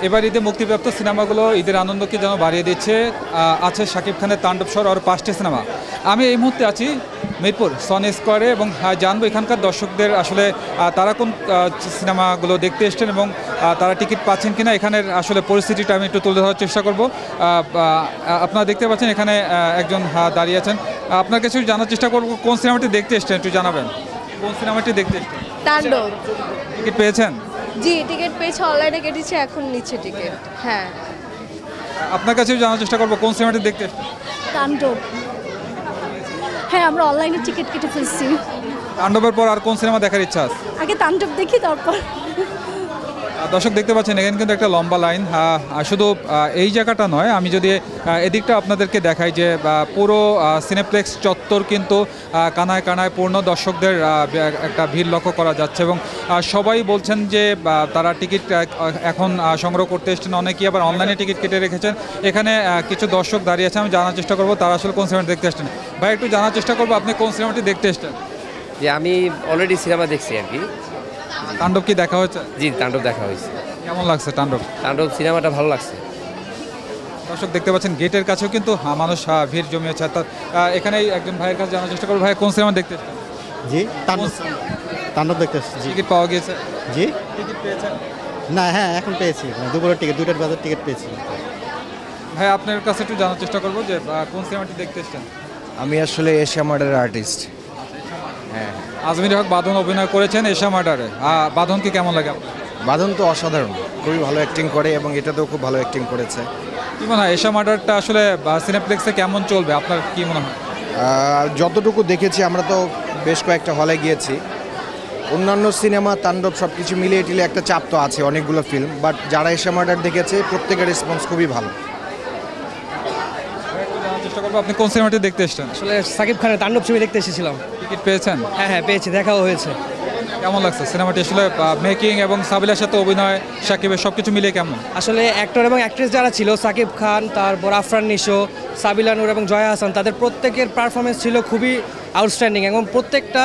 এবার ঈদে মুক্তিপ্রাপ্ত সিনেমাগুলো ঈদের আনন্দকে যেন বাড়িয়ে দিচ্ছে। আছে শাকিব খানের তাণ্ডব সহ আর 5টি সিনেমা। আমি এই মুহূর্তে আছি মিরপুর সনি স্কোয়ারে এবং জানবো এখানকার দর্শকদের আসলে তারা কোন সিনেমাগুলো দেখতে এসছেন এবং তারা টিকিট পাচ্ছেন কিনা, এখানের আসলে পরিস্থিতিটা আমি একটু তুলে ধরার চেষ্টা করব। আপনারা দেখতে পাচ্ছেন এখানে একজন দাঁড়িয়ে আছেন। আপনার কাছে জানার চেষ্টা করব কোন সিনেমাটি দেখতে এসছেন, একটু জানাবেন কোন সিনেমাটি দেখতে এসছেন। তাণ্ডব। টিকিট পেয়েছেন? জি, টিকিট পেয়েছি, অনলাইনে কেটেছি, এখন নিচ্ছে টিকিট। হ্যাঁ, আপনার কাছেও জানার চেষ্টা করবো কোন সিনেমাটি দেখতে এসছেন। তাণ্ডব। হ্যাঁ, আমরা অনলাইনে টিকিট কেটে ফেলছি। তাণ্ডবের পর আর কোন সিনেমা দেখার ইচ্ছা আছে? আগে তাণ্ডব দেখি, তারপর। দর্শক দেখতে পাচ্ছেন এখানে কিন্তু একটা লম্বা লাইন। শুধু এই জায়গাটা নয়, আমি যদি এদিকটা আপনাদেরকে দেখাই যে পুরো সিনেপ্লেক্স চত্বর কিন্তু কানায় কানায় পূর্ণ, দর্শকদের একটা ভিড় লক্ষ্য করা যাচ্ছে এবং সবাই বলছেন যে তারা টিকিট এখন সংগ্রহ করতে এসেছেন, অনেকেই আবার অনলাইনে টিকিট কেটে রেখেছেন। এখানে কিছু দর্শক দাঁড়িয়ে আছে, আমি জানার চেষ্টা করবো তারা আসলে কোন সিনেমাটি দেখতে এসেছেন। ভাই একটু জানার চেষ্টা করবো আপনি কোন সিনেমাটি দেখতে এসেছেন। যে আমি অলরেডি সিনেমা দেখছি আর কি। তাণ্ডব কি দেখা হয়েছে? জি, তাণ্ডব দেখা হয়েছে। কেমন লাগছে তাণ্ডব? তাণ্ডব সিনেমাটা ভালো লাগছে। দর্শক দেখতে পাচ্ছেন গেটের কাছেও কিন্তু মানুষ ভিড় জমিয়েছে। অর্থাৎ এখানেই একজন ভাইয়ের কাছে জানার চেষ্টা করবো, ভাই কোন সিনেমা দেখতে এসেছেন? জি, তাণ্ডব দেখতে এসেছি। টিকিট পাওয়া গিয়েছে? জি, টিকিট পেয়েছেন? না, হ্যাঁ এখন পেয়েছি, দুপুরের টিকিট, 2টার বাজার টিকিট পেয়েছি। ভাই আপনার কাছে একটু জানার চেষ্টা করবো যে কোন সিনেমাটি দেখতে এসেছেন। আমি আসলে এশিয়া মার্ডারের আর্টিস্ট। হ্যাঁ, আজমির হক বাঁধন অভিনয় করেছেন এশিয়া মার্ডারে। বাঁধনকে কেমন লাগে আপনার? বাঁধন তো অসাধারণ, খুবই ভালো অ্যাক্টিং করে এবং এটাতেও খুব ভালো অ্যাক্টিং করেছে। কি মনে হয় এশিয়া মার্ডারটা আসলে সিনেপ্লেক্সে কেমন চলবে, আপনার কি মনে হয়? যতটুকু দেখেছি, আমরা তো বেশ কয়েকটা হলে গিয়েছি, অন্যান্য সিনেমা তাণ্ডব সব কিছু মিলিয়ে টিলে একটা চাপ তো আছে অনেকগুলো ফিল্ম, বাট যারা এশিয়া মার্ডার দেখেছে প্রত্যেকের রেসপন্স খুবই ভালো। জানার চেষ্টা করবো আপনি কোন সিনেমাটি দেখতে এসেছেন। আসলে সাকিব খানের তাণ্ডব ছবি দেখতে এসেছিলাম। টিকিট পেয়েছেন? হ্যাঁ হ্যাঁ, পেয়েছি, দেখাও হয়েছে। কেমন লাগছে সিনেমাটি? আসলে মেকিং এবং সাবিলার সাথে অভিনয়, সাকিবের সব কিছু মিলিয়ে কেমন? আসলে অ্যাক্টর এবং অ্যাক্ট্রেস যারা ছিল, সাকিব খান, তারপর আফরান নিশো, সাবিলা নূর এবং জয়া হাসান, তাদের প্রত্যেকের পারফরমেন্স ছিল খুবই আউটস্ট্যান্ডিং এবং প্রত্যেকটা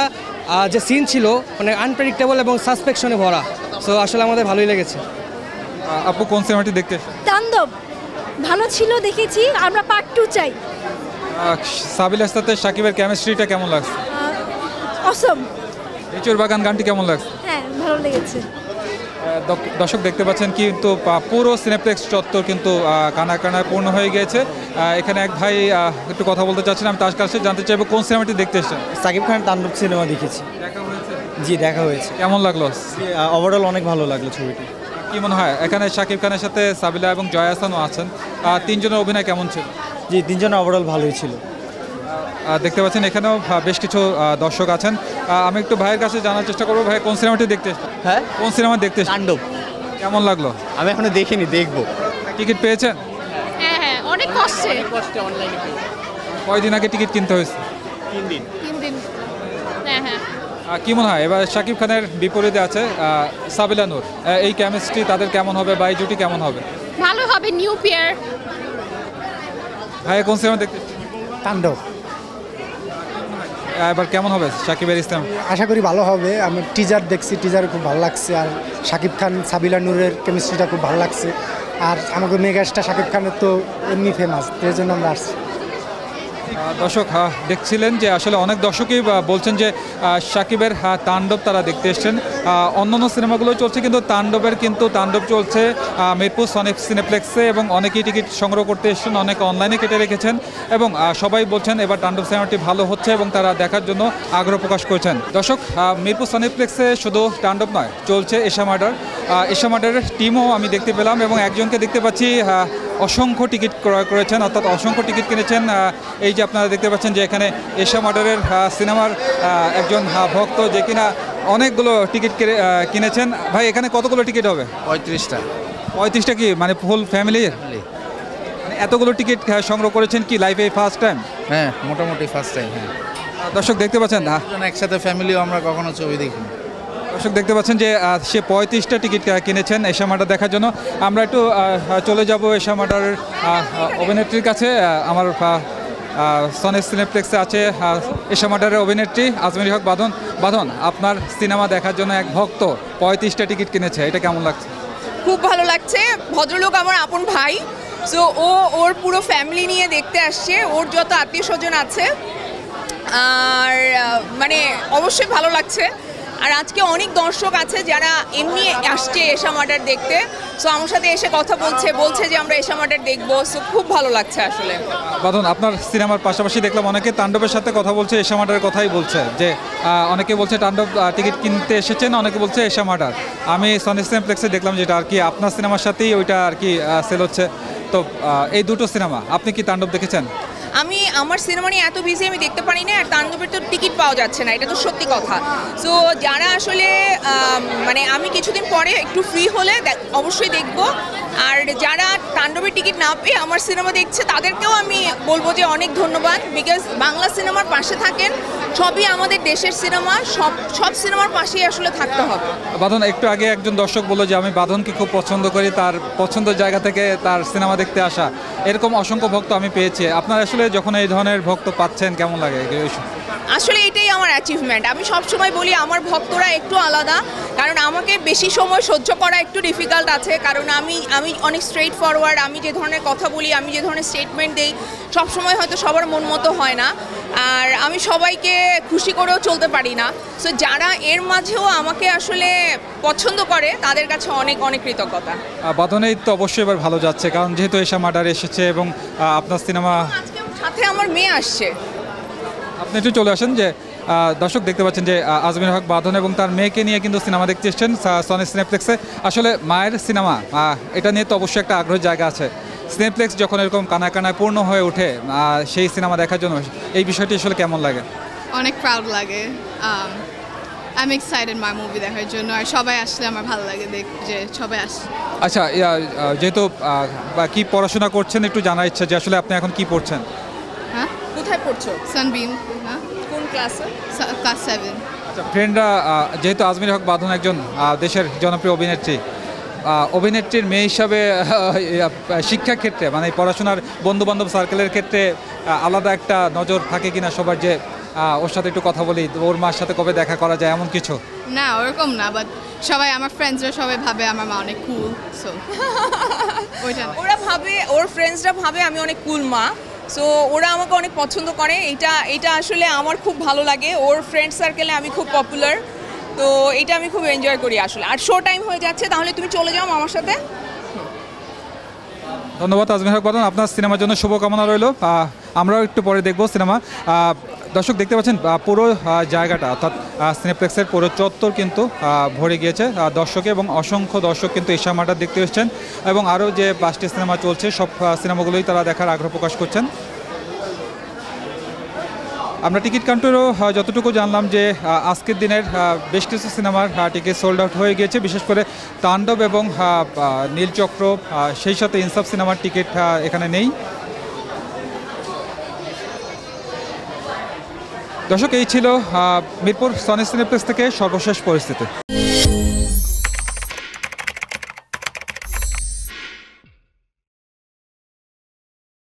যে সিন ছিল মানে আনপ্রেডিক্টেবল এবং সাসপেকশনে ভরা। সো আসলে আমাদের ভালোই লেগেছে। আপু কোন সিনেমাটি দেখতে এসেছেন? তাণ্ডব ভালো ছিল, দেখেছি, আমরা পার্ট 2 চাই। সাবিলার সাথে সাকিবের কেমিস্ট্রিটা কেমন লাগছে? অসম। লিচুর বাগান গানটি কেমন লাগছে? হ্যাঁ, ভালো লেগেছে। দর্শক দেখতে পাচ্ছেন কিন্তু পুরো সিনেপ্লেক্স চত্বর কিন্তু কানায় কানায় পূর্ণ হয়ে গিয়েছে। এখানে এক ভাই একটু কথা বলতে চাচ্ছেন, আমি তার কাছে জানতে চাইবো কোন সিনেমাটি দেখতে এসেছেন। সাকিব খানের তাণ্ডব সিনেমা দেখেছি। দেখা হয়েছে? জি, দেখা হয়েছে। কেমন লাগলো? ওভারঅল অনেক ভালো লাগলো ছবিটি। কি মনে হয় এখানে সাকিব খানের সাথে সাবিলা এবং জয়া হাসানও আছেন, তিনজনের অভিনয় কেমন ছিল? জি, তিনজনের ওভারঅল ভালোই ছিল। দেখতে পাচ্ছেন এখানেও বেশ কিছু দর্শক আছেন। আমি একটু ভাইয়ের কাছে জানার চেষ্টা করবো, ভাই কোন সিনেমাটি দেখতে এসেছেন? হ্যাঁ, কোন সিনেমা দেখতে এসেছেন? তাণ্ডব। কেমন লাগলো? আমি এখনো দেখিনি, দেখবো। টিকিট পেয়েছেন? হ্যাঁ হ্যাঁ, অনেক কষ্টে। কয়দিন আগে টিকিট কিনতে হয়েছে? 3 দিন। হ্যাঁ হ্যাঁ। কি মনে হয় এবার শাকিব খানের বিপরীতে আছে সাবিলা নূর, এই কেমিস্ট্রি তাদের কেমন হবে বা এই জুটি কেমন হবে? ভালো হবে, নিউ পেয়ার। ভাই কোন সিনেমা দেখতে এসেছেন? তাণ্ডব। এবার কেমন হবে শাকিবের ইসলাম? আশা করি ভালো হবে। আমি টিজার দেখছি, টিজারে খুব ভালো লাগছে। আর শাকিব খান সাবিলা নূরের কেমিস্ট্রিটা খুব ভালো লাগছে। আর আমাকে মেগাস্টার শাকিব খানের তো এমনি ফেমাস, এর জন্য আমরা আসছি। দর্শক দেখছিলেন যে আসলে অনেক দর্শকই বলছেন যে শাকিবের তাণ্ডব তারা দেখতে এসছেন। অন্যান্য সিনেমাগুলো চলছে কিন্তু তাণ্ডব চলছে মিরপুর সনি সিনেপ্লেক্সে এবং অনেকেই টিকিট সংগ্রহ করতে এসেছেন, অনেকে অনলাইনে কেটে রেখেছেন এবং সবাই বলছেন এবার তাণ্ডব সিনেমাটি ভালো হচ্ছে এবং তারা দেখার জন্য আগ্রহ প্রকাশ করেছেন। দর্শক মিরপুর সিনেপ্লেক্সে শুধু তাণ্ডব নয়, চলছে এশিয়া মার্ডারের টিমও আমি দেখতে পেলাম এবং একজনকে দেখতে পাচ্ছি অসংখ্য টিকিট ক্রয় করেছেন, অর্থাৎ অসংখ্য টিকিট কিনেছেন। এই যে আপনারা দেখতে পাচ্ছেন যে এখানে এশিয়া মার্ডারের সিনেমার একজন ভক্ত যে কিনা অনেকগুলো টিকিট কিনেছেন। ভাই এখানে কতগুলো টিকিট হবে? 35টা। 35টা কি মানে ফুল ফ্যামিলি? মানে এতগুলো টিকিট সংগ্রহ করেছেন কি লাইফে ফার্স্ট টাইম? হ্যাঁ, মোটামুটি ফার্স্ট টাইম। হ্যাঁ, দর্শক দেখতে পাচ্ছেন একসাথে ফ্যামিলিও আমরা কখনো ছবি দেখিনি। দর্শক দেখতে পাচ্ছেন যে সে 35টা টিকিট কিনেছেন এশিয়া মার্ডার দেখার জন্য। আমরা একটু চলে যাব এশিয়া মার্ডারের অভিনেত্রীর কাছে। আমার সনি সিনেপ্লেক্সে আছে এশিয়া মার্ডারের অভিনেত্রী আজমির হক বাঁধন। আপনার সিনেমা দেখার জন্য এক ভক্ত 35টা টিকিট কিনেছে, এটা কেমন লাগছে? খুব ভালো লাগছে। ভদ্রলোক আমার আপন ভাই, সো ওর পুরো ফ্যামিলি নিয়ে দেখতে আসছে, ওর যত আত্মীয় স্বজন আছে, আর মানে অবশ্যই ভালো লাগছে। আর আজকে অনেক দর্শক আছে যারা এমনি আসছে এশা মার্ডার দেখতে, সো আমার সাথে এসে কথা বলছে যে আমরা এশা মার্ডার দেখবো, সো খুব ভালো লাগছে আসলে। বাঁধন, আপনার সিনেমার পাশাপাশি দেখলাম অনেকে তাণ্ডবের সাথে কথা বলছে, এশা মার্ডারের কথাই বলছে, যে অনেকে বলছে তাণ্ডব টিকিট কিনতে এসেছেন, অনেকে বলছে এশা মার্ডার। আমি সনি সিনেপ্লেক্সে দেখলাম যেটা আর কি আপনার সিনেমার সাথেই ওইটা আর কি সেল হচ্ছে। তো এই দুটো সিনেমা আপনি কি তাণ্ডব দেখেছেন? আমি আমার সিনেমা নিয়ে এত বিজি আমি দেখতে পারি না, আর তাণ্ডবের তো টিকিট পাওয়া যাচ্ছে না, এটা তো সত্যি কথা। সো যারা আসলে মানে আমি কিছুদিন পরে একটু ফ্রি হলে অবশ্যই দেখব। আর যারা তাণ্ডবের টিকিট না পেয়ে আমার সিনেমা দেখছে তাদেরকেও আমি বলবো যে অনেক ধন্যবাদ, বিকজ বাংলা সিনেমার পাশে থাকেন, সবই আমাদের দেশের সিনেমা, সব সিনেমার পাশেই আসলে থাকতে হবে। বাঁধন, একটু আগে একজন দর্শক বললো যে আমি বাঁধনকে খুব পছন্দ করি, তার পছন্দের জায়গা থেকে তার সিনেমা দেখতে আসা, এরকম অসংখ্য ভক্ত আমি পেয়েছি। আপনার আসলে যখন এই ধরনের ভক্ত পাচ্ছেন কেমন লাগে? আসলে এটাই আমার অ্যাচিভমেন্ট। আমি সবসময় বলি আমার ভক্তরা একটু আলাদা, কারণ আমাকে বেশি সময় সহ্য করা একটু ডিফিকাল্ট আছে, কারণ আমি অনেক স্ট্রেট ফরওয়ার্ড। আমি যে ধরনের কথা বলি, আমি যে ধরনের স্টেটমেন্ট দিই, সবসময় হয়তো সবার মন মতো হয় না, আর আমি সবাইকে খুশি করেও চলতে পারি না। সো যারা এর মাঝেও আমাকে আসলে পছন্দ করে তাদের কাছে অনেক অনেক কৃতজ্ঞতা। বাঁধনেই তো অবশ্যই এবার ভালো যাচ্ছে, কারণ যেহেতু এশা মার্ডার এসেছে এবং আপনার সিনেমা আজকে সাথে আমার মেয়ে আসছে। আপনি একটু চলে আসেন, যে দর্শক দেখতে পাচ্ছেন যে আজমির হক বাঁধন এবং তার মেয়েকে নিয়ে কিন্তু সিনেমা দেখতে এসেছেন সনি সিনেপ্লেক্সে। আসলে মায়ের সিনেমা, এটা নিয়ে তো অবশ্যই একটা আগ্রহের জায়গা আছে। সিনেপ্লেক্স যখন এরকম কানায় কানায় পূর্ণ হয়ে ওঠে সেই সিনেমা দেখার জন্য, এই বিষয়টি আসলে কেমন লাগে? অনেক প্রাউড লাগে। I am excited my movie দেখার জন্য, আর সবাই আসলে আমার ভালো লাগে যে সবাই আসে। আচ্ছা, যেহেতু কি পড়াশোনা করছেন একটু জানার ইচ্ছা, যে আসলে আপনি এখন কি পড়ছেন? হ্যাঁ, কোথায় পড়ছো? সানবিম। হ্যাঁ, কোন ক্লাসে? ক্লাস 7। আচ্ছা, ফ্রেন্ডরা, যেহেতু আজমির হক বাঁধন একজন দেশের জনপ্রিয় অভিনেত্রীর মেয়ে হিসাবে শিক্ষা ক্ষেত্রে, মানে পড়াশোনার বন্ধুবান্ধব সার্কেলের ক্ষেত্রে আলাদা একটা নজর থাকে কিনা সবার, যে ওর সাথে একটু কথা বলি, ওর মার সাথে কবে দেখা করা যায়, এমন কিছু? না, ওরকম না, বাট সবাই আমার ফ্রেন্ডসরা সবাই ভাবে আমার মা অনেক কুল, সো ওরা ভাবে, ওর ফ্রেন্ডসরা ভাবে আমি অনেক কুল মা, সো ওরা আমাকে অনেক পছন্দ করে। এটা আসলে আমার খুব ভালো লাগে। ওর ফ্রেন্ড সার্কেলে আমি খুব পপুলার, তো এটা আমি খুব এনজয় করি আসলে। আর শো টাইম হয়ে যাচ্ছে, তাহলে তুমি চলে যাও আমার সাথে। ধন্যবাদ আজমির হক বাঁধন, আপনার সিনেমার জন্য শুভকামনা রইল। আমরাও একটু পরে দেখব সিনেমা। দর্শক দেখতে পাচ্ছেন পুরো জায়গাটা, অর্থাৎ সিনেপ্লেক্সের পুরো চত্বর কিন্তু ভরে গিয়েছে দর্শকে, এবং অসংখ্য দর্শক কিন্তু এশা মার্ডার দেখতে এসেছেন, এবং আরও যে 5টি সিনেমা চলছে সব সিনেমাগুলোই তারা দেখার আগ্রহ প্রকাশ করছেন। আমরা টিকিট কাউন্টারও যতটুকু জানলাম যে আজকের দিনের বেশ কিছু সিনেমার টিকিট সোল্ড আউট হয়ে গিয়েছে, বিশেষ করে তাণ্ডব এবং নীলচক্র, সেই সাথে ইনসাফ সিনেমার টিকিট এখানে নেই। দর্শক, এই ছিল মিরপুর সনি সিনেপ্লেক্স থেকে সর্বশেষ পরিস্থিতি।